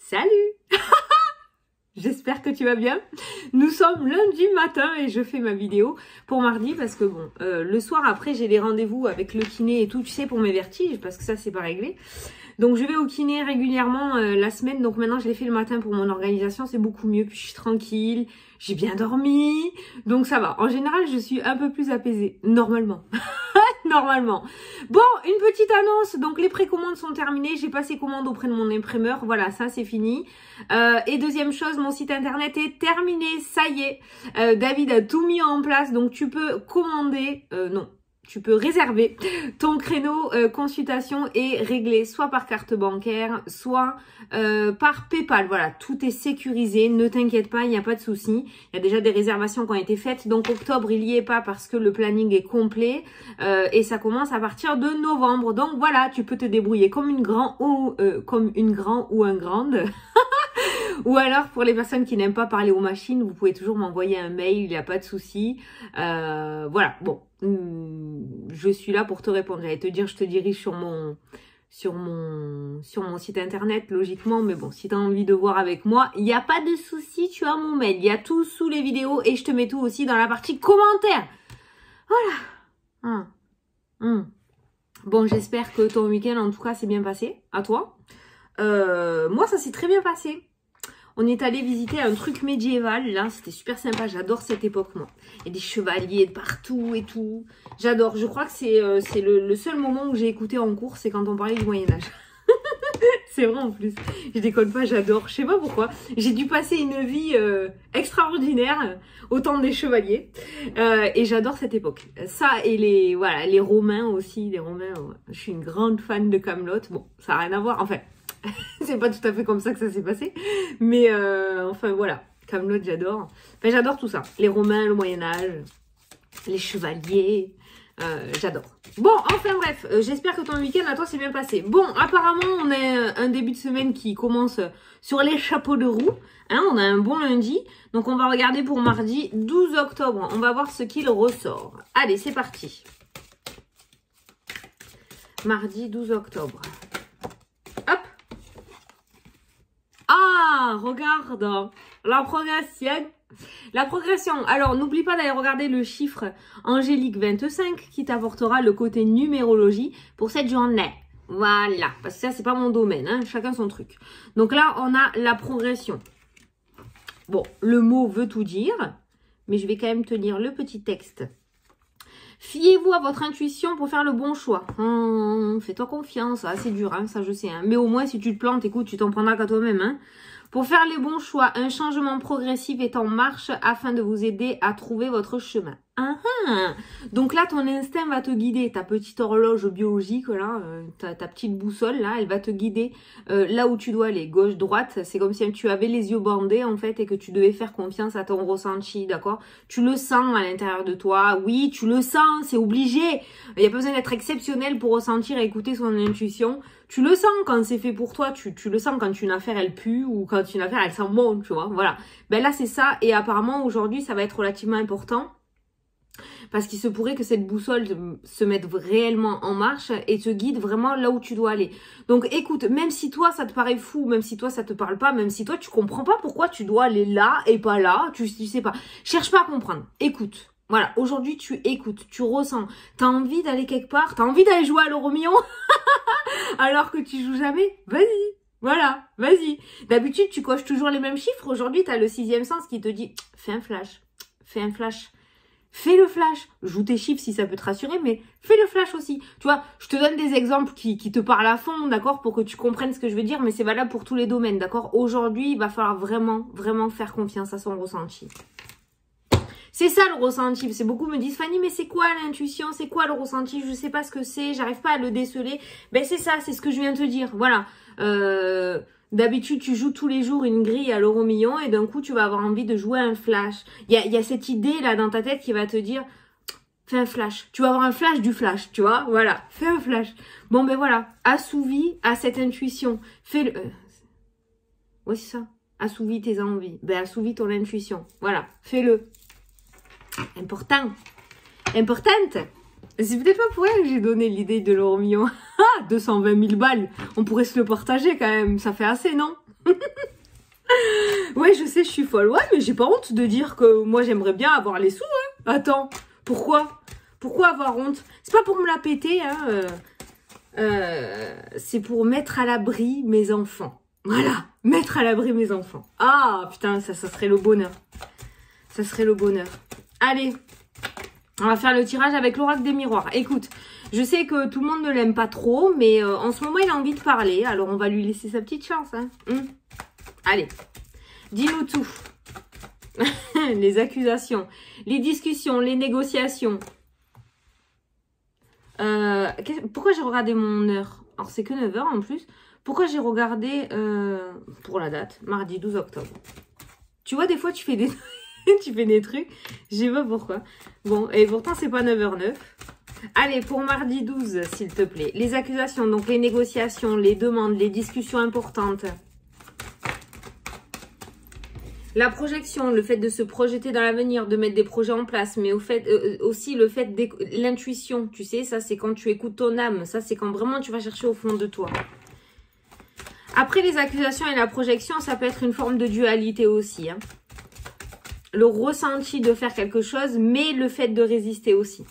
Salut. J'espère que tu vas bien. Nous sommes lundi matin et je fais ma vidéo pour mardi parce que bon, le soir après j'ai des rendez-vous avec le kiné et tout, tu sais, pour mes vertiges parce que ça c'est pas réglé. Donc je vais au kiné régulièrement la semaine, donc maintenant je l'ai fait le matin pour mon organisation, c'est beaucoup mieux, puis je suis tranquille, j'ai bien dormi, donc ça va. En général je suis un peu plus apaisée, normalement. Normalement. Bon, une petite annonce, donc les précommandes sont terminées, j'ai passé commande auprès de mon imprimeur, voilà, ça c'est fini. Et deuxième chose, mon site internet est terminé, ça y est, David a tout mis en place, donc tu peux commander, non, tu peux réserver ton créneau consultation et régler soit par carte bancaire, soit par PayPal. Voilà, tout est sécurisé, ne t'inquiète pas, il n'y a pas de souci. Il y a déjà des réservations qui ont été faites, donc octobre il n'y est pas parce que le planning est complet et ça commence à partir de novembre. Donc voilà, tu peux te débrouiller comme une grande ou un grande. Ou alors, pour les personnes qui n'aiment pas parler aux machines, vous pouvez toujours m'envoyer un mail, il n'y a pas de souci. Voilà, bon, je suis là pour te répondre. J'allais te dire, je te dirige sur mon site internet, logiquement. Mais bon, si tu as envie de voir avec moi, il n'y a pas de souci, tu as mon mail. Il y a tout sous les vidéos et je te mets tout aussi dans la partie commentaires. Voilà. Bon, j'espère que ton week-end, en tout cas, s'est bien passé. À toi. Moi, ça s'est très bien passé. On est allé visiter un truc médiéval, là, c'était super sympa, j'adore cette époque, moi. Il y a des chevaliers de partout et tout, j'adore. Je crois que c'est le seul moment où j'ai écouté en cours, c'est quand on parlait du Moyen-Âge. C'est vrai en plus, je déconne pas, j'adore. Je sais pas pourquoi, j'ai dû passer une vie extraordinaire au temps des chevaliers et j'adore cette époque. Ça et les Romains aussi, les Romains, je suis une grande fan de Camelot. Bon, ça n'a rien à voir, enfin... c'est pas tout à fait comme ça que ça s'est passé. Mais enfin voilà, Camelot j'adore. Enfin j'adore tout ça. Les Romains, le Moyen-Âge, les chevaliers, j'adore. Bon, enfin bref, j'espère que ton week-end à toi s'est bien passé. Bon, apparemment on a un début de semaine qui commence sur les chapeaux de roue. Hein, on a un bon lundi. Donc on va regarder pour mardi 12 octobre. On va voir ce qu'il ressort. Allez, c'est parti. Mardi 12 octobre. Hop. Ah, regarde, la progression. La progression. Alors, n'oublie pas d'aller regarder le chiffre angélique 25 qui t'apportera le côté numérologie pour cette journée. Voilà, parce que ça, c'est pas mon domaine, hein, chacun son truc. Donc là, on a la progression. Bon, le mot veut tout dire, mais je vais quand même te lire le petit texte. Fiez-vous à votre intuition pour faire le bon choix. Fais-toi confiance, c'est dur, hein, ça je sais. Hein. Mais au moins, si tu te plantes, écoute, tu t'en prendras qu'à toi-même. Hein. Pour faire les bons choix, un changement progressif est en marche afin de vous aider à trouver votre chemin. Donc là, ton instinct va te guider. Ta petite horloge biologique, là, ta petite boussole, là, elle va te guider là où tu dois aller. Gauche, droite, c'est comme si tu avais les yeux bandés, en fait, et que tu devais faire confiance à ton ressenti, d'accord? Tu le sens à l'intérieur de toi. Oui, tu le sens, c'est obligé. Il n'y a pas besoin d'être exceptionnel pour ressentir et écouter son intuition. Tu le sens quand c'est fait pour toi, tu le sens quand une affaire elle pue ou quand une affaire elle sent bon, tu vois, voilà. Ben là c'est ça et apparemment aujourd'hui ça va être relativement important parce qu'il se pourrait que cette boussole se mette réellement en marche et te guide vraiment là où tu dois aller. Donc écoute, même si toi ça te paraît fou, même si toi ça te parle pas, même si toi tu comprends pas pourquoi tu dois aller là et pas là, tu sais pas, cherche pas à comprendre, écoute. Voilà, aujourd'hui tu écoutes, tu ressens, t'as envie d'aller quelque part, t'as envie d'aller jouer à l'euro million alors que tu joues jamais, vas-y, voilà, vas-y. D'habitude tu coches toujours les mêmes chiffres, aujourd'hui t'as le 6e sens qui te dit fais un flash, fais un flash. Fais le flash, joue tes chiffres si ça peut te rassurer, mais fais le flash aussi. Tu vois, je te donne des exemples qui te parlent à fond, d'accord, pour que tu comprennes ce que je veux dire, mais c'est valable pour tous les domaines, d'accord. Aujourd'hui, il va falloir vraiment, vraiment faire confiance à son ressenti. C'est ça le ressenti, c'est beaucoup me disent Fanny mais c'est quoi l'intuition, c'est quoi le ressenti, je sais pas ce que c'est, j'arrive pas à le déceler. Ben c'est ça, c'est ce que je viens de te dire, voilà. D'habitude tu joues tous les jours une grille à l'euro million et d'un coup tu vas avoir envie de jouer un flash. Il y a cette idée là dans ta tête qui va te dire fais un flash, tu vas avoir un flash du flash, tu vois, voilà, fais un flash. Bon ben voilà, assouvis à cette intuition, fais-le. Ouais c'est ça, assouvis tes envies, ben assouvis ton intuition, voilà, fais-le. Importante. C'est peut-être pas pour rien que j'ai donné l'idée de l'euro million. 220 000 balles. On pourrait se le partager quand même. Ça fait assez, non? Ouais, je sais, je suis folle. Ouais, mais j'ai pas honte de dire que moi, j'aimerais bien avoir les sous, hein. Attends, pourquoi? Pourquoi avoir honte? C'est pas pour me la péter, hein. C'est pour mettre à l'abri mes enfants. Voilà, mettre à l'abri mes enfants. Ah, putain, ça serait le bonheur. Ça serait le bonheur. Allez, on va faire le tirage avec l'oracle des miroirs. Écoute, je sais que tout le monde ne l'aime pas trop, mais en ce moment, il a envie de parler. Alors, on va lui laisser sa petite chance. Hein. Allez, dis-nous tout. Les accusations, les discussions, les négociations. Pourquoi j'ai regardé mon heure? Alors, c'est que 9 h en plus. Pourquoi j'ai regardé pour la date, mardi 12 octobre. Tu vois, des fois, tu fais des, tu fais des trucs. Je sais pas pourquoi. Bon, et pourtant, c'est pas 9 h 09. Allez, pour mardi 12, s'il te plaît. Les accusations, donc les négociations, les demandes, les discussions importantes. La projection, le fait de se projeter dans l'avenir, de mettre des projets en place, mais au fait, aussi le fait de l'intuition, tu sais, ça c'est quand tu écoutes ton âme, ça c'est quand vraiment tu vas chercher au fond de toi. Après les accusations et la projection, ça peut être une forme de dualité aussi. Hein. Le ressenti de faire quelque chose, mais le fait de résister aussi.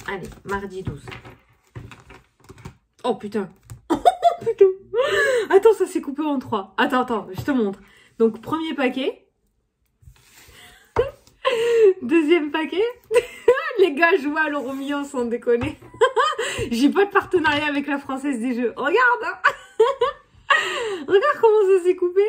Allez, mardi 12. Oh putain. Oh putain. Attends, ça s'est coupé en 3. Attends, je te montre. Donc, premier paquet. Deuxième paquet. Les gars jouent à l'euro million sans déconner. J'ai pas de partenariat avec la Française des Jeux. Regarde hein. Regarde comment ça s'est coupé.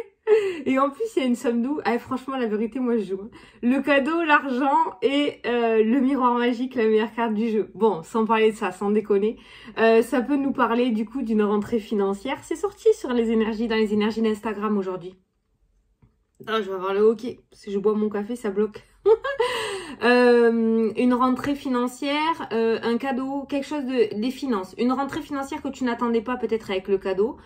Et en plus, il y a une somme d'où. Ah, franchement, la vérité, moi, je joue. Le cadeau, l'argent et le miroir magique, la meilleure carte du jeu. Bon, sans parler de ça, sans déconner. Ça peut nous parler, du coup, d'une rentrée financière. C'est sorti sur les énergies, dans les énergies d'Instagram aujourd'hui. Ah, je vais avoir le hockey. Si je bois mon café, ça bloque. Une rentrée financière, un cadeau, quelque chose des finances. Une rentrée financière que tu n'attendais pas peut-être avec le cadeau.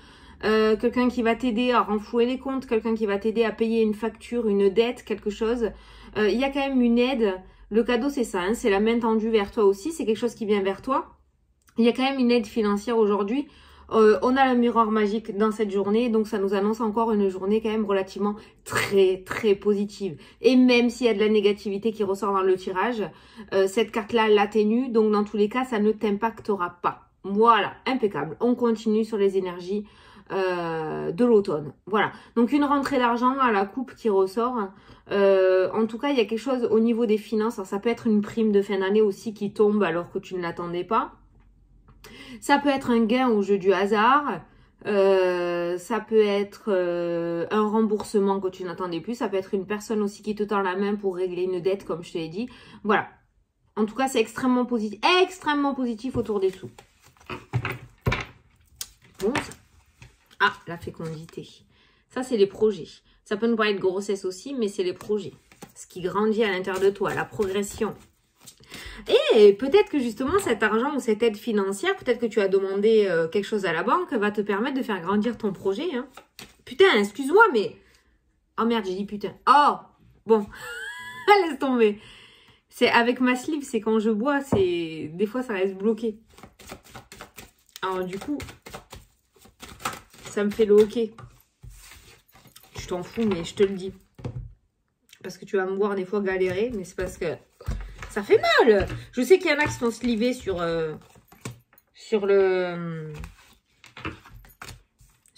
Quelqu'un qui va t'aider à renflouer les comptes, quelqu'un qui va t'aider à payer une facture, une dette, quelque chose. Il y a quand même une aide. Le cadeau, c'est ça, hein, c'est la main tendue vers toi aussi. C'est quelque chose qui vient vers toi. Il y a quand même une aide financière aujourd'hui. On a le miroir magique dans cette journée, donc ça nous annonce encore une journée quand même relativement très très positive. Et même s'il y a de la négativité qui ressort dans le tirage, cette carte-là l'atténue, donc dans tous les cas, ça ne t'impactera pas. Voilà, impeccable. On continue sur les énergies de l'automne. Voilà, donc une rentrée d'argent à la coupe qui ressort. En tout cas, il y a quelque chose au niveau des finances. Alors, ça peut être une prime de fin d'année aussi qui tombe alors que tu ne l'attendais pas. Ça peut être un gain au jeu du hasard. Ça peut être un remboursement que tu n'attendais plus. Ça peut être une personne aussi qui te tend la main pour régler une dette, comme je te l'ai dit. Voilà. En tout cas, c'est extrêmement positif autour des sous. Bon, ça. Ah, la fécondité. Ça, c'est les projets. Ça peut nous parler de grossesse aussi, mais c'est les projets. Ce qui grandit à l'intérieur de toi, la progression. Et peut-être que justement cet argent ou cette aide financière, peut-être que tu as demandé quelque chose à la banque, va te permettre de faire grandir ton projet. Hein. Putain, excuse-moi, mais... Oh merde, j'ai dit putain. Oh, bon, laisse tomber. C'est avec ma sleeve, c'est quand je bois, c'est des fois ça reste bloqué. Alors du coup, ça me fait le hockey. Je t'en fous, mais je te le dis. Parce que tu vas me voir des fois galérer, mais c'est parce que... Ça fait mal. Je sais qu'il y en a qui sont slivés sur le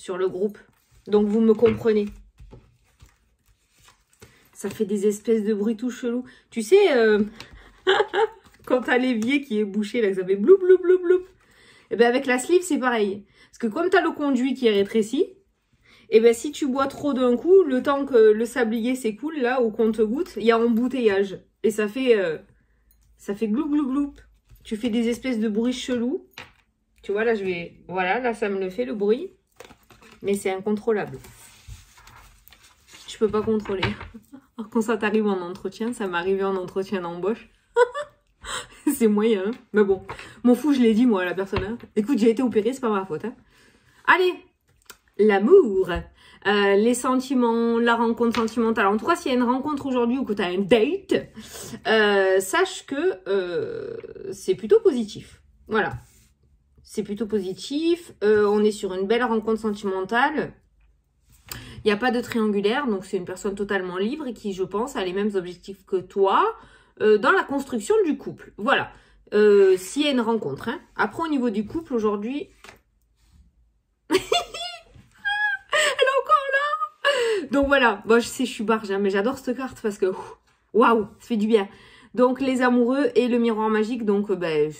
groupe. Donc, vous me comprenez. Ça fait des espèces de bruits tout chelous. Tu sais, quand t'as l'évier qui est bouché, là, que ça fait bloup, bloup, bloup, bloup. Et bien, avec la sleeve, c'est pareil. Parce que comme t'as le conduit qui est rétréci, et bien, si tu bois trop d'un coup, le temps que le sablier s'écoule, là, au compte-gouttes, il y a embouteillage. Et ça fait... Ça fait gloup gloup gloup. Tu fais des espèces de bruits chelous. Tu vois, là, je vais... Voilà, là, ça me le fait, le bruit. Mais c'est incontrôlable. Je peux pas contrôler. Alors, quand ça t'arrive en entretien, ça m'est arrivé en entretien d'embauche. C'est moyen, hein. Mais bon, m'en fous, je l'ai dit, moi, à la personne. Hein. Écoute, j'ai été opérée, c'est pas ma faute. Hein. Allez, l'amour. Les sentiments, la rencontre sentimentale. En tout cas, s'il y a une rencontre aujourd'hui ou que tu as un date, sache que c'est plutôt positif. Voilà. C'est plutôt positif. On est sur une belle rencontre sentimentale. Il n'y a pas de triangulaire, donc c'est une personne totalement libre et qui, je pense, a les mêmes objectifs que toi dans la construction du couple. Voilà. S'il y a une rencontre. Hein. Après, au niveau du couple, aujourd'hui... Elle est encore là. Donc voilà. Bon, je sais, je suis barge, hein, mais j'adore cette carte parce que... Waouh, ça fait du bien. Donc, les amoureux et le miroir magique. Donc, ben,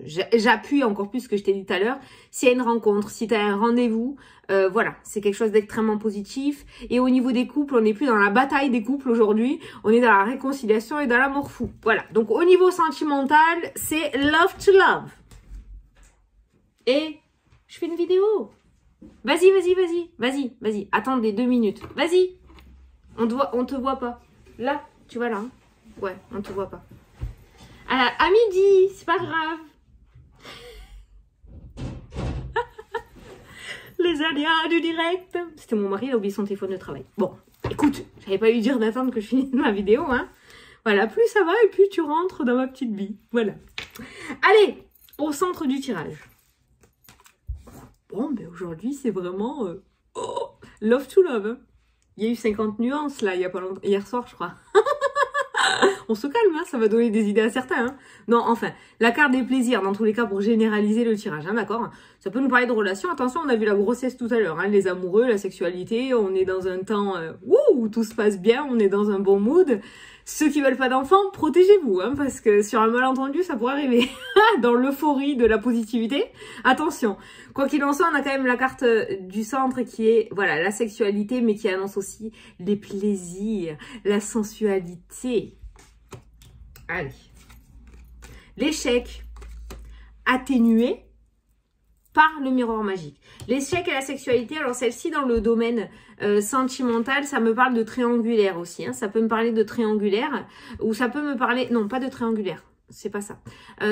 j'appuie encore plus ce que je t'ai dit tout à l'heure. S'il y a une rencontre, si tu as un rendez-vous, voilà, c'est quelque chose d'extrêmement positif. Et au niveau des couples, on n'est plus dans la bataille des couples aujourd'hui. On est dans la réconciliation et dans l'amour fou. Voilà. Donc, au niveau sentimental, c'est love to love. Et je fais une vidéo. Vas-y, vas-y, vas-y. Vas-y, vas-y. Attendez 2 minutes. Vas-y. On te voit pas. Là, tu vois là. Hein. Ouais, on te voit pas. À midi, c'est pas grave. Les aléas du direct. C'était mon mari, il a oublié son téléphone de travail. Bon, écoute, j'avais pas eu dire d'attendre que je finisse ma vidéo, hein. Voilà, plus ça va et plus tu rentres dans ma petite vie. Voilà. Allez, au centre du tirage. Bon, ben aujourd'hui, c'est vraiment love to love. Hein. Il y a eu 50 nuances là, il y a pas longtemps, hier soir, je crois. On se calme, hein, ça va donner des idées à certains. Hein. Non, enfin, la carte des plaisirs, dans tous les cas, pour généraliser le tirage, hein, d'accord. Ça peut nous parler de relations. Attention, on a vu la grossesse tout à l'heure, hein, les amoureux, la sexualité. On est dans un temps où tout se passe bien, on est dans un bon mood. Ceux qui veulent pas d'enfants, protégez-vous, hein, parce que sur un malentendu, ça pourrait arriver. Dans l'euphorie de la positivité, attention. Quoi qu'il en soit, on a quand même la carte du centre qui est, voilà, la sexualité, mais qui annonce aussi les plaisirs, la sensualité. Allez. L'échec atténué par le miroir magique. L'échec et la sexualité, alors celle-ci dans le domaine sentimental, ça me parle de triangulaire aussi. Hein. Ça peut me parler de triangulaire ou ça peut me parler... Non, pas de triangulaire, c'est pas ça.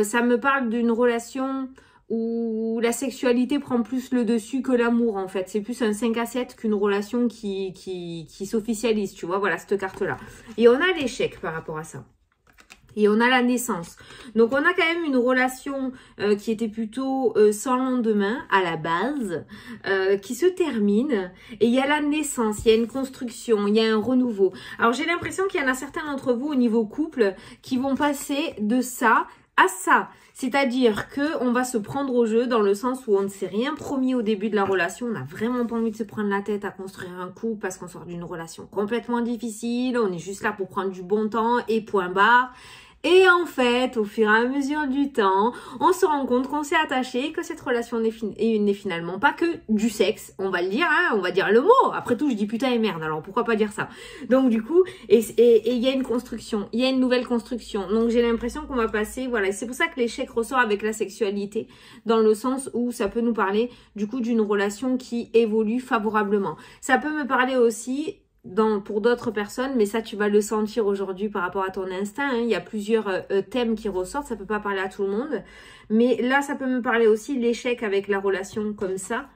Ça me parle d'une relation où la sexualité prend plus le dessus que l'amour en fait. C'est plus un 5 à 7 qu'une relation qui s'officialise, tu vois. Voilà, cette carte-là. Et on a l'échec par rapport à ça. Et on a la naissance. Donc, on a quand même une relation qui était plutôt sans lendemain à la base, qui se termine. Et il y a la naissance, il y a une construction, il y a un renouveau. Alors, j'ai l'impression qu'il y en a certains d'entre vous au niveau couple qui vont passer de ça à ça. C'est-à-dire qu'on va se prendre au jeu dans le sens où on ne s'est rien promis au début de la relation. On n'a vraiment pas envie de se prendre la tête à construire un couple parce qu'on sort d'une relation complètement difficile. On est juste là pour prendre du bon temps et point barre. Et en fait, au fur et à mesure du temps, on se rend compte qu'on s'est attaché, que cette relation n'est finalement pas que du sexe. On va le dire, hein, on va dire le mot. Après tout, je dis putain et merde, alors pourquoi pas dire ça? Donc du coup, et il y a une construction, il y a une nouvelle construction. Donc j'ai l'impression qu'on va passer, voilà. C'est pour ça que l'échec ressort avec la sexualité, dans le sens où ça peut nous parler du coup d'une relation qui évolue favorablement. Ça peut me parler aussi... pour d'autres personnes, mais ça tu vas le sentir aujourd'hui par rapport à ton instinct, hein. Il y a plusieurs thèmes qui ressortent, ça peut pas parler à tout le monde, mais là ça peut me parler aussi l'échec avec la relation comme ça,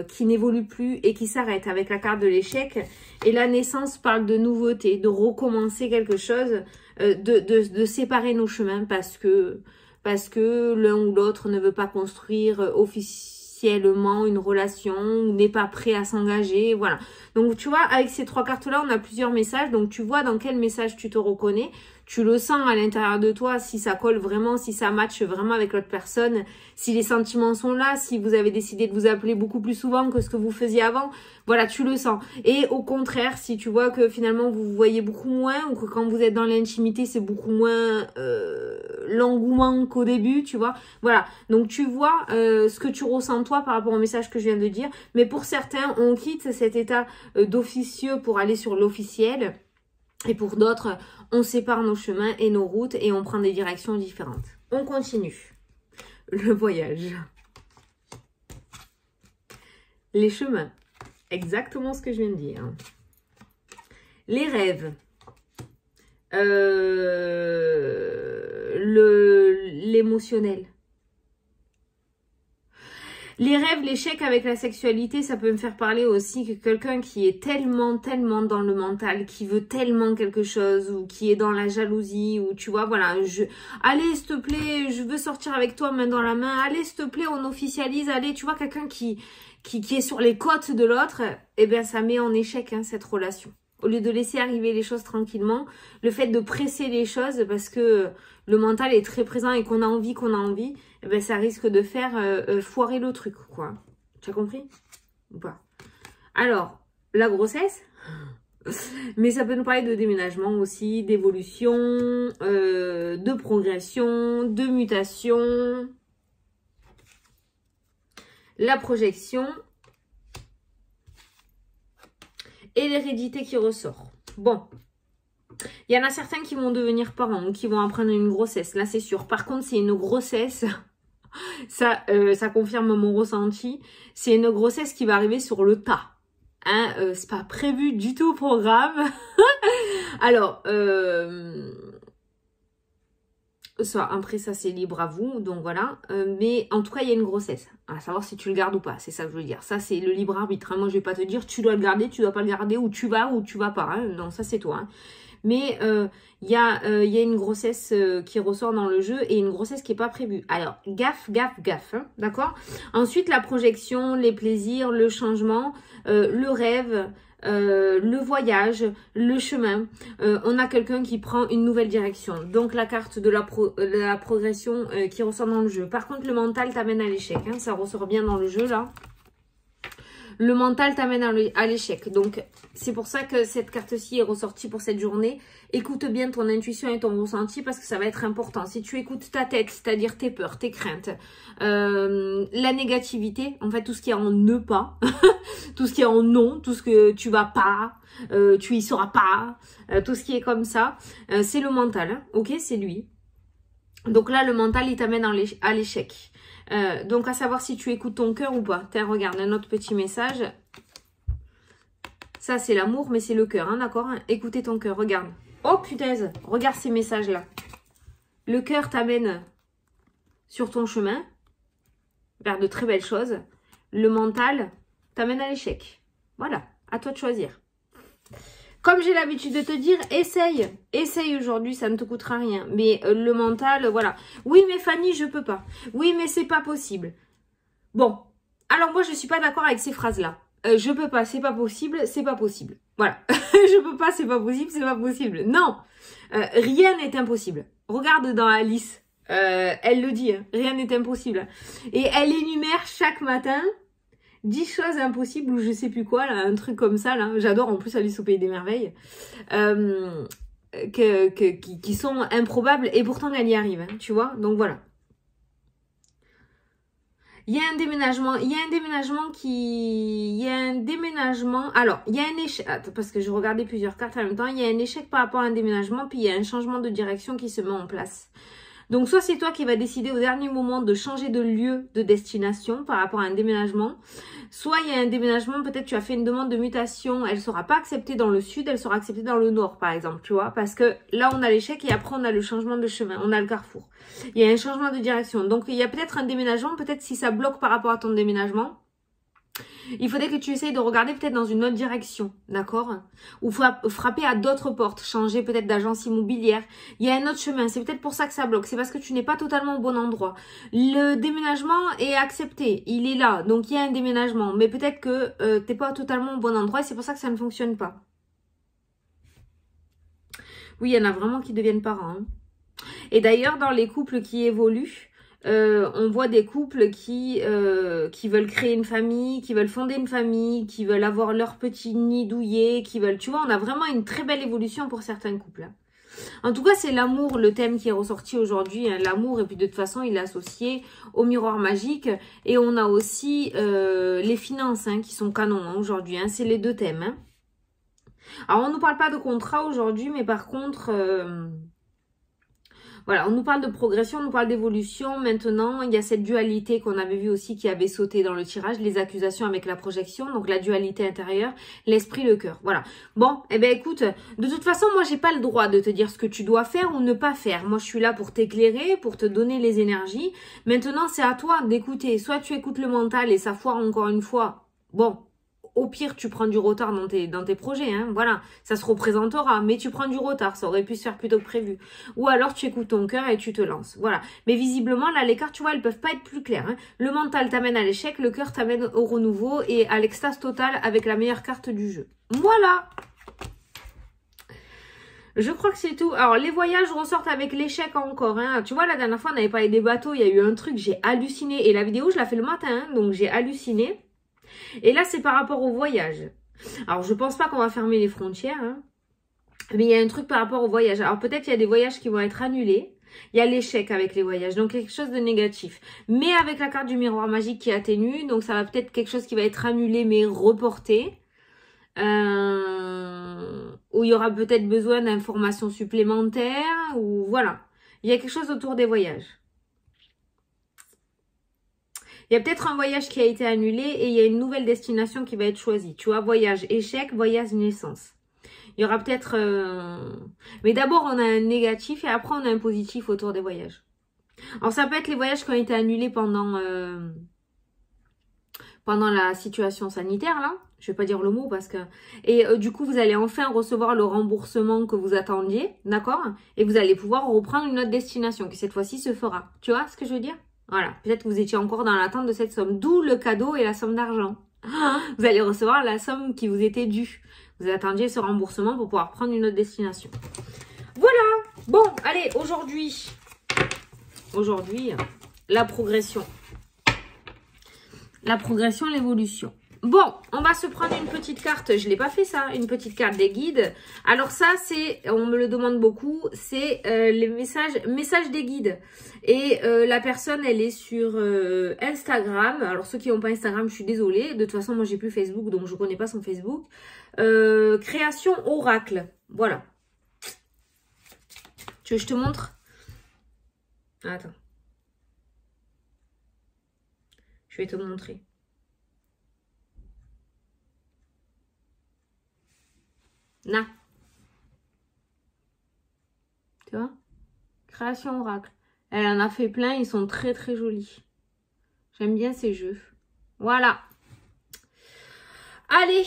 qui n'évolue plus et qui s'arrête avec la carte de l'échec, et la naissance parle de nouveauté, de recommencer quelque chose, de séparer nos chemins parce que l'un ou l'autre ne veut pas construire officiellement une relation, ou n'est pas prêt à s'engager, voilà. Donc tu vois, avec ces 3 cartes-là, on a plusieurs messages, donc tu vois dans quel message tu te reconnais, tu le sens à l'intérieur de toi, si ça colle vraiment, si ça matche vraiment avec l'autre personne, si les sentiments sont là, si vous avez décidé de vous appeler beaucoup plus souvent que ce que vous faisiez avant, voilà, tu le sens. Et au contraire, si tu vois que finalement vous vous voyez beaucoup moins, ou que quand vous êtes dans l'intimité, c'est beaucoup moins l'engouement qu'au début, tu vois, voilà. Donc tu vois ce que tu ressens toi par rapport au message que je viens de dire, mais pour certains, on quitte cet état d'officieux pour aller sur l'officiel. Et pour d'autres, on sépare nos chemins et nos routes et on prend des directions différentes. On continue. Le voyage. Les chemins. Exactement ce que je viens de dire. Les rêves. L'émotionnel. Les rêves, l'échec avec la sexualité, ça peut me faire parler aussi que quelqu'un qui est tellement dans le mental, qui veut tellement quelque chose, ou qui est dans la jalousie, ou tu vois, voilà, allez, s'il te plaît, je veux sortir avec toi main dans la main, allez, s'il te plaît, on officialise, allez, tu vois, quelqu'un qui qui est sur les côtes de l'autre, eh bien, ça met en échec hein, cette relation. Au lieu de laisser arriver les choses tranquillement, le fait de presser les choses parce que le mental est très présent et qu'on a envie, eh bien, ça risque de faire foirer le truc, quoi. Tu as compris ou pas? Alors, la grossesse, mais ça peut nous parler de déménagement aussi, d'évolution, de progression, de mutation, la projection et l'hérédité qui ressort. Bon, il y en a certains qui vont devenir parents ou qui vont apprendre une grossesse, là c'est sûr. Par contre, c'est une grossesse, ça confirme mon ressenti, c'est une grossesse qui va arriver sur le tas. Hein, c'est pas prévu du tout au programme. Alors, après ça c'est libre à vous, donc voilà. Mais en tout cas il y a une grossesse. À savoir si tu le gardes ou pas, c'est ça que je veux dire. Ça c'est le libre arbitre. Hein. Moi je vais pas te dire tu dois le garder, tu dois pas le garder, ou tu vas pas. Hein. Non, ça c'est toi. Hein. Mais il y a une grossesse qui ressort dans le jeu et une grossesse qui n'est pas prévue. Alors, gaffe, hein, d'accord? Ensuite, la projection, les plaisirs, le changement, le rêve, le voyage, le chemin. On a quelqu'un qui prend une nouvelle direction. Donc, la carte de la progression qui ressort dans le jeu. Par contre, le mental t'amène à l'échec. Hein, ça ressort bien dans le jeu, là. Le mental t'amène à l'échec. Donc, c'est pour ça que cette carte-ci est ressortie pour cette journée. Écoute bien ton intuition et ton ressenti parce que ça va être important. Si tu écoutes ta tête, c'est-à-dire tes peurs, tes craintes, la négativité, en fait, tout ce qui est en ne pas, tout ce qui est en non, tout ce que tu vas pas, tu y seras pas, tout ce qui est comme ça, c'est le mental, hein, ok, c'est lui. Donc là, le mental, il t'amène à l'échec. Donc, à savoir si tu écoutes ton cœur ou pas. Tiens, regarde, un autre petit message. Ça, c'est l'amour, mais c'est le cœur, hein, d'accord? Écoutez ton cœur, regarde. Oh, putain, regarde ces messages-là. Le cœur t'amène sur ton chemin, vers de très belles choses. Le mental t'amène à l'échec. Voilà, à toi de choisir. Comme j'ai l'habitude de te dire, essaye. Essaye aujourd'hui, ça ne te coûtera rien. Mais le mental, voilà. Oui, mais Fanny, je peux pas. Oui, mais c'est pas possible. Bon, alors moi, je suis pas d'accord avec ces phrases-là. Je peux pas, c'est pas possible, c'est pas possible. Voilà. Je peux pas, c'est pas possible, c'est pas possible. Non, rien n'est impossible. Regarde dans Alice, elle le dit, hein, rien n'est impossible. Et elle énumère chaque matin 10 choses impossibles ou je sais plus quoi, là, un truc comme ça, là. J'adore en plus Alice au Pays des Merveilles. Qui sont improbables et pourtant elle y arrive, hein, tu vois. Donc voilà. Il y a un déménagement, alors, il y a un échec, parce que je regardais plusieurs cartes en même temps, il y a un échec par rapport à un déménagement, puis il y a un changement de direction qui se met en place. Donc, soit c'est toi qui vas décider au dernier moment de changer de lieu de destination par rapport à un déménagement. Soit il y a un déménagement, peut-être tu as fait une demande de mutation, elle ne sera pas acceptée dans le sud, elle sera acceptée dans le nord, par exemple, tu vois. Parce que là, on a l'échec et après, on a le changement de chemin, on a le carrefour. Il y a un changement de direction. Donc, il y a peut-être un déménagement, peut-être si ça bloque par rapport à ton déménagement. Il faudrait que tu essayes de regarder peut-être dans une autre direction, d'accord? Ou frapper à d'autres portes, changer peut-être d'agence immobilière. Il y a un autre chemin, c'est peut-être pour ça que ça bloque. C'est parce que tu n'es pas totalement au bon endroit. Le déménagement est accepté, il est là, donc il y a un déménagement. Mais peut-être que tu n'es pas totalement au bon endroit et c'est pour ça que ça ne fonctionne pas. Oui, il y en a vraiment qui deviennent parents. Hein. Et d'ailleurs, dans les couples qui évoluent, on voit des couples qui veulent créer une famille, qui veulent fonder une famille, qui veulent avoir leur petit nid douillet, qui veulent... Tu vois, on a vraiment une très belle évolution pour certains couples. En tout cas, c'est l'amour, le thème qui est ressorti aujourd'hui. Hein, l'amour, et puis de toute façon, il est associé au miroir magique. Et on a aussi les finances qui sont canons hein, aujourd'hui. Hein, c'est les deux thèmes. Hein. Alors, on ne nous parle pas de contrat aujourd'hui, mais par contre... Voilà, on nous parle de progression, on nous parle d'évolution. Maintenant, il y a cette dualité qu'on avait vu aussi qui avait sauté dans le tirage, les accusations avec la projection, donc la dualité intérieure, l'esprit, le cœur. Voilà. Bon, eh ben écoute, de toute façon, moi, j'ai pas le droit de te dire ce que tu dois faire ou ne pas faire. Moi, je suis là pour t'éclairer, pour te donner les énergies. Maintenant, c'est à toi d'écouter. Soit tu écoutes le mental et ça foire encore une fois. Bon, au pire, tu prends du retard dans tes projets, hein, voilà, ça se représentera, mais tu prends du retard, ça aurait pu se faire plus tôt que prévu. Ou alors, tu écoutes ton cœur et tu te lances, voilà. Mais visiblement, là, les cartes, tu vois, elles peuvent pas être plus claires, hein. Le mental t'amène à l'échec, le cœur t'amène au renouveau et à l'extase totale avec la meilleure carte du jeu. Voilà! Je crois que c'est tout. Alors, les voyages ressortent avec l'échec encore, hein. Tu vois, la dernière fois, on avait parlé des bateaux, il y a eu un truc, j'ai halluciné. Et la vidéo, je l'ai fait le matin, hein, donc j'ai halluciné. Et là, c'est par rapport au voyage. Alors, je pense pas qu'on va fermer les frontières, hein, mais il y a un truc par rapport au voyage. Alors, peut-être il y a des voyages qui vont être annulés. Il y a l'échec avec les voyages, donc quelque chose de négatif. Mais avec la carte du miroir magique qui atténue, donc ça va peut-être quelque chose qui va être annulé, mais reporté. Où il y aura peut-être besoin d'informations supplémentaires, ou voilà. Il y a quelque chose autour des voyages. Il y a peut-être un voyage qui a été annulé et il y a une nouvelle destination qui va être choisie. Tu vois, voyage échec, voyage naissance. Il y aura peut-être... Mais d'abord, on a un négatif et après, on a un positif autour des voyages. Alors, ça peut être les voyages qui ont été annulés pendant la situation sanitaire, là. Je vais pas dire le mot parce que... Et du coup, vous allez enfin recevoir le remboursement que vous attendiez, d'accord? Et vous allez pouvoir reprendre une autre destination qui, cette fois-ci, se fera. Tu vois ce que je veux dire? Voilà. Peut-être que vous étiez encore dans l'attente de cette somme. D'où le cadeau et la somme d'argent. Vous allez recevoir la somme qui vous était due. Vous attendiez ce remboursement pour pouvoir prendre une autre destination. Voilà. Bon, allez, aujourd'hui, la progression. La progression, l'évolution. Bon, on va se prendre une petite carte, je ne l'ai pas fait ça, une petite carte des guides. Alors ça, c'est, on me le demande beaucoup, c'est les messages des guides. Et la personne, elle est sur Instagram. Alors ceux qui n'ont pas Instagram, je suis désolée. De toute façon, moi, j'ai plus Facebook, donc je ne connais pas son Facebook. Création oracle, voilà. Tu veux que je te montre? Attends. Je vais te montrer. Là. Tu vois? Création oracle. Elle en a fait plein, ils sont très très jolis. J'aime bien ces jeux. Voilà. Allez,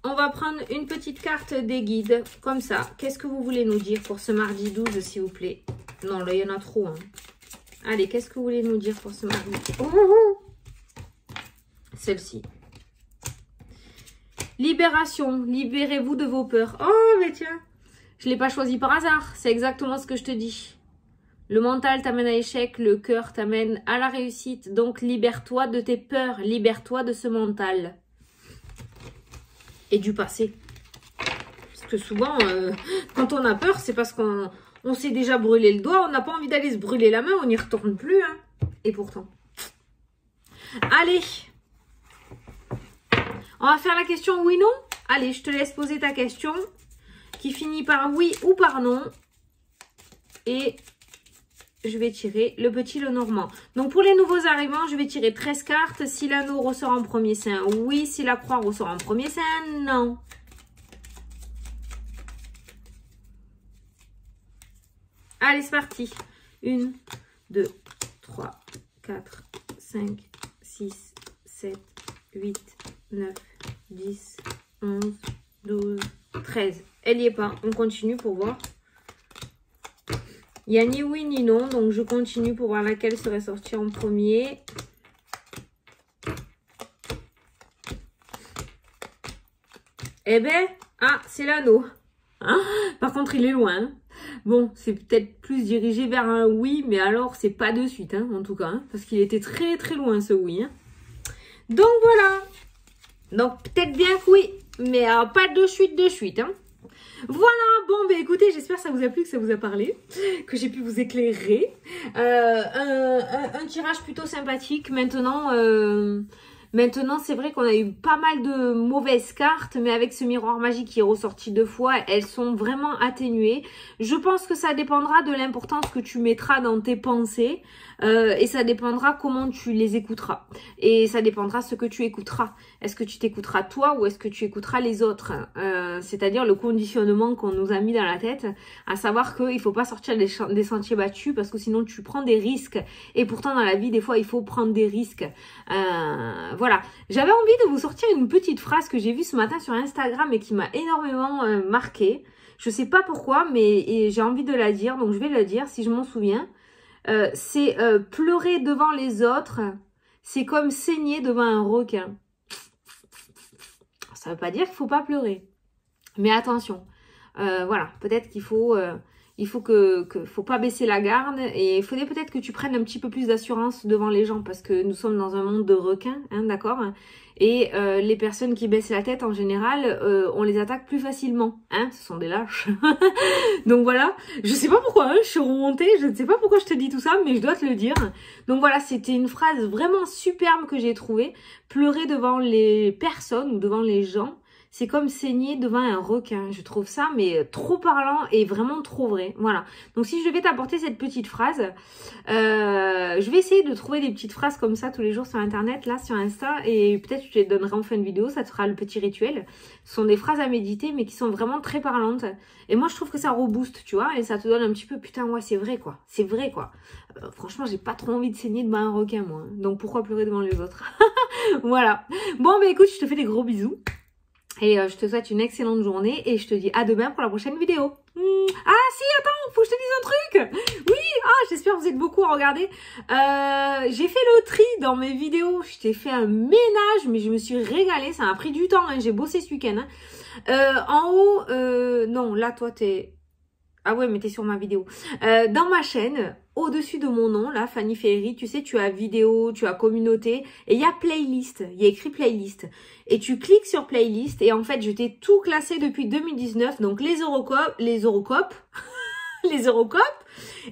on va prendre une petite carte des guides, comme ça. Qu'est-ce que vous voulez nous dire pour ce mardi 12, s'il vous plaît? Non, là, il y en a trop. Hein. Allez, qu'est-ce que vous voulez nous dire pour ce mardi? Celle-ci. Libération, libérez-vous de vos peurs. Oh, mais tiens, je ne l'ai pas choisi par hasard. C'est exactement ce que je te dis. Le mental t'amène à l'échec, le cœur t'amène à la réussite. Donc, libère-toi de tes peurs, libère-toi de ce mental. Et du passé. Parce que souvent, quand on a peur, c'est parce qu'on s'est déjà brûlé le doigt, on n'a pas envie d'aller se brûler la main, on n'y retourne plus. Hein. Et pourtant. Allez. On va faire la question oui-non. Allez, je te laisse poser ta question qui finit par oui ou par non. Et je vais tirer le petit Lenormand. Donc, pour les nouveaux arrivants, je vais tirer 13 cartes. Si l'anneau ressort en premier, c'est un oui. Si la croix ressort en premier, c'est un non. Allez, c'est parti. 1, 2, 3, 4, 5, 6, 7, 8, 9, 10, 11, 12, 13. Elle n'y est pas. On continue pour voir. Il n'y a ni oui ni non. Donc, je continue pour voir laquelle serait sortie en premier. Eh ben, ah, c'est l'anneau. Hein? Par contre, il est loin. Bon, c'est peut-être plus dirigé vers un oui, mais alors, c'est pas de suite, hein, en tout cas. Hein, parce qu'il était très, très loin, ce oui. Hein. Donc, voilà. Donc, peut-être bien que oui, mais pas de suite, hein. Voilà, bon, ben écoutez, j'espère que ça vous a plu, que ça vous a parlé, que j'ai pu vous éclairer. Un tirage plutôt sympathique. Maintenant, c'est vrai qu'on a eu pas mal de mauvaises cartes, mais avec ce miroir magique qui est ressorti 2 fois, elles sont vraiment atténuées. Je pense que ça dépendra de l'importance que tu mettras dans tes pensées et ça dépendra comment tu les écouteras. Et ça dépendra ce que tu écouteras. Est-ce que tu t'écouteras toi ou est-ce que tu écouteras les autres? C'est-à-dire le conditionnement qu'on nous a mis dans la tête, à savoir qu'il ne faut pas sortir des sentiers battus parce que sinon tu prends des risques. Et pourtant, dans la vie, des fois, il faut prendre des risques. voilà. J'avais envie de vous sortir une petite phrase que j'ai vue ce matin sur Instagram et qui m'a énormément marquée. Je sais pas pourquoi, mais j'ai envie de la dire, donc je vais la dire si je m'en souviens. C'est pleurer devant les autres, c'est comme saigner devant un requin. Ça veut pas dire qu'il faut pas pleurer. Mais attention, voilà, peut-être qu'il faut... faut pas baisser la garde et il faudrait peut-être que tu prennes un petit peu plus d'assurance devant les gens parce que nous sommes dans un monde de requins, hein, d'accord? Et les personnes qui baissent la tête en général, on les attaque plus facilement, hein? Ce sont des lâches. Donc voilà, je sais pas pourquoi, hein, je suis remontée, je ne sais pas pourquoi je te dis tout ça, mais je dois te le dire. Donc voilà, c'était une phrase vraiment superbe que j'ai trouvée. Pleurer devant les personnes ou devant les gens, c'est comme saigner devant un requin. Je trouve ça mais trop parlant et vraiment trop vrai. Voilà. Donc si je devais t'apporter cette petite phrase, je vais essayer de trouver des petites phrases comme ça tous les jours sur internet, là sur Insta, et peut-être je te les donnerai en fin de vidéo, ça te fera le petit rituel. Ce sont des phrases à méditer mais qui sont vraiment très parlantes. Et moi je trouve que ça rebooste, tu vois, et ça te donne un petit peu, putain ouais c'est vrai quoi, c'est vrai quoi. Franchement j'ai pas trop envie de saigner devant un requin moi. Donc pourquoi pleurer devant les autres? Voilà. Bon bah écoute, je te fais des gros bisous. Et je te souhaite une excellente journée et je te dis à demain pour la prochaine vidéo. Ah si, attends, faut que je te dise un truc. Oui, j'espère que vous êtes beaucoup à regarder. J'ai fait le tri dans mes vidéos. Je t'ai fait un ménage, mais je me suis régalée. Ça m'a pris du temps, hein. J'ai bossé ce week-end. Hein. En haut, non, là toi t'es... Ah ouais, mais t'es sur ma vidéo. Dans ma chaîne, au-dessus de mon nom, là, Fanny Ferry, tu sais, tu as vidéo, tu as communauté, et il y a playlist, il y a écrit playlist. Et tu cliques sur playlist, et en fait, je t'ai tout classé depuis 2019, donc les horoscopes, les horoscopes,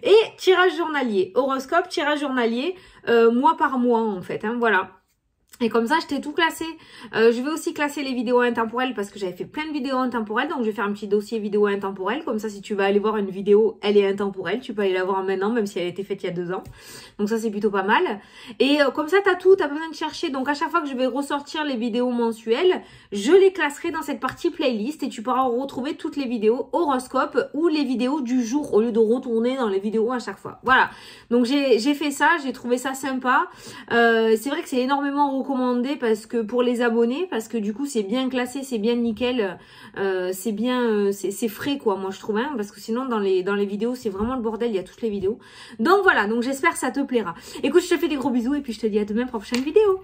et tirage journalier. Horoscope, tirage journalier, mois par mois, en fait, hein, voilà. Et comme ça, je t'ai tout classé. Je vais aussi classer les vidéos intemporelles parce que j'avais fait plein de vidéos intemporelles. Donc, je vais faire un petit dossier vidéo intemporelle. Comme ça, si tu vas aller voir une vidéo, elle est intemporelle. Tu peux aller la voir maintenant, même si elle a été faite il y a 2 ans. Donc, ça, c'est plutôt pas mal. Et comme ça, t'as tout. T'as besoin de chercher. Donc, à chaque fois que je vais ressortir les vidéos mensuelles, je les classerai dans cette partie playlist. Et tu pourras retrouver toutes les vidéos horoscope ou les vidéos du jour au lieu de retourner dans les vidéos à chaque fois. Voilà. Donc, j'ai fait ça. J'ai trouvé ça sympa. C'est vrai que c'est énormément recommandé parce que pour les abonnés, parce que du coup c'est bien classé, c'est bien nickel, c'est bien, c'est frais quoi, moi je trouve, hein, parce que sinon dans les vidéos c'est vraiment le bordel, il y a toutes les vidéos. Donc voilà, donc j'espère que ça te plaira. Écoute, je te fais des gros bisous et puis je te dis à demain pour la prochaine vidéo.